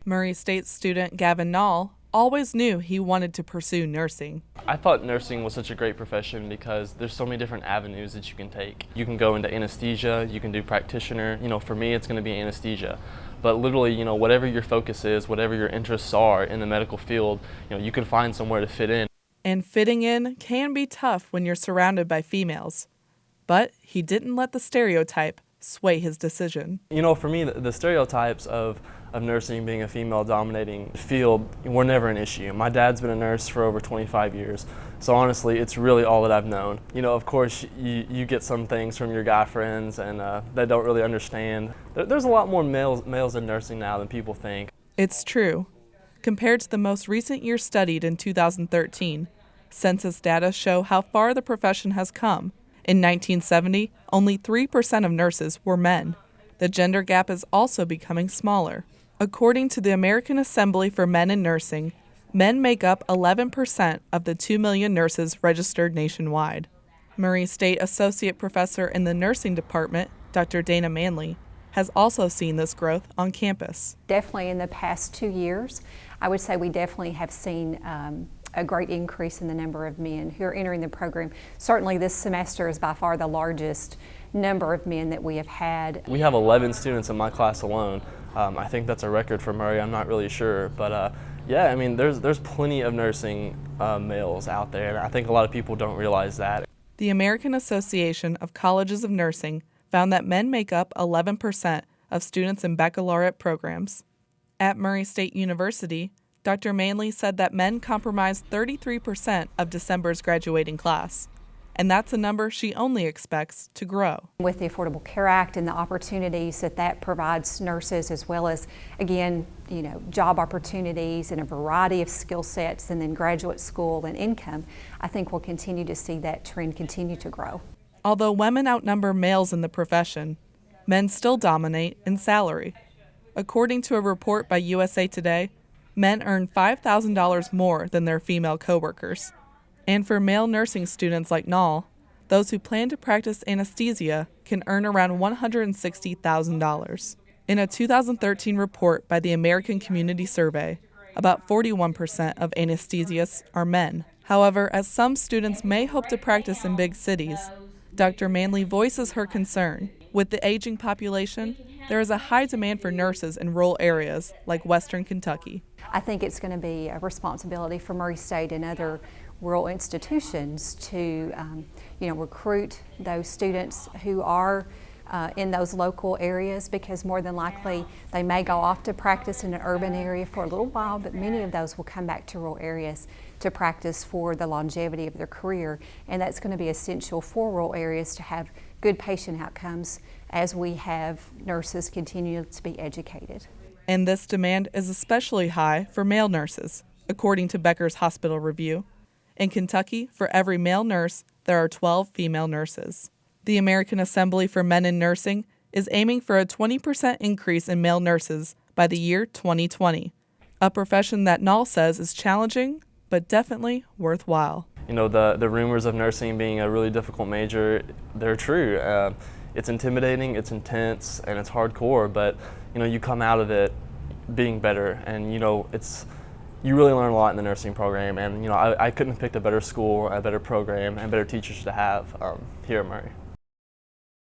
Murray State student Gavin Nall always knew he wanted to pursue nursing. I thought nursing was such a great profession because there's so many different avenues that you can take. You can go into anesthesia, you can do practitioner. For me it's going to be anesthesia. But literally, whatever your focus is, whatever your interests are in the medical field, you can find somewhere to fit in. And fitting in can be tough when you're surrounded by females. But he didn't let the stereotype sway his decision. For me, the stereotypes of nursing being a female-dominating field were never an issue. My dad's been a nurse for over 25 years, so honestly, it's really all that I've known. Of course, you get some things from your guy friends and that don't really understand. There's a lot more males in nursing now than people think. It's true. Compared to the most recent year studied in 2013, census data show how far the profession has come. In 1970, only 3% of nurses were men. The gender gap is also becoming smaller. According to the American Assembly for Men in Nursing, men make up 11% of the 2 million nurses registered nationwide. Murray State Associate Professor in the Nursing Department, Dr. Dana Manley, has also seen this growth on campus. Definitely in the past 2 years, I would say we definitely have seen a great increase in the number of men who are entering the program. Certainly this semester is by far the largest number of men that we have had. We have 11 students in my class alone. I think that's a record for Murray, I'm not really sure. But yeah, there's plenty of nursing males out there, and I think a lot of people don't realize that. The American Association of Colleges of Nursing found that men make up 11% of students in baccalaureate programs. At Murray State University, Dr. Manley said that men comprise 33% of December's graduating class, and that's a number she only expects to grow. With the Affordable Care Act and the opportunities that provides nurses, as well as, again, job opportunities and a variety of skill sets, and then graduate school and income, I think we'll continue to see that trend continue to grow. Although women outnumber males in the profession, men still dominate in salary. According to a report by USA Today, men earn $5,000 more than their female coworkers. And for male nursing students like Nall, those who plan to practice anesthesia can earn around $160,000. In a 2013 report by the American Community Survey, about 41% of anesthesiasts are men. However, as some students may hope to practice in big cities, Dr. Manley voices her concern. With the aging population, there is a high demand for nurses in rural areas like Western Kentucky. I think it's going to be a responsibility for Murray State and other rural institutions to recruit those students who are in those local areas, because more than likely they may go off to practice in an urban area for a little while, but many of those will come back to rural areas to practice for the longevity of their career, and that's going to be essential for rural areas to have good patient outcomes as we have nurses continue to be educated. And this demand is especially high for male nurses, according to Becker's Hospital Review. In Kentucky, for every male nurse, there are 12 female nurses. The American Assembly for Men in Nursing is aiming for a 20% increase in male nurses by the year 2020, a profession that Nall says is challenging, but definitely worthwhile. The rumors of nursing being a really difficult major, they're true. It's intimidating, it's intense, and it's hardcore, but you come out of it being better, and you really learn a lot in the nursing program, and I couldn't have picked a better school, a better program, and better teachers to have here at Murray.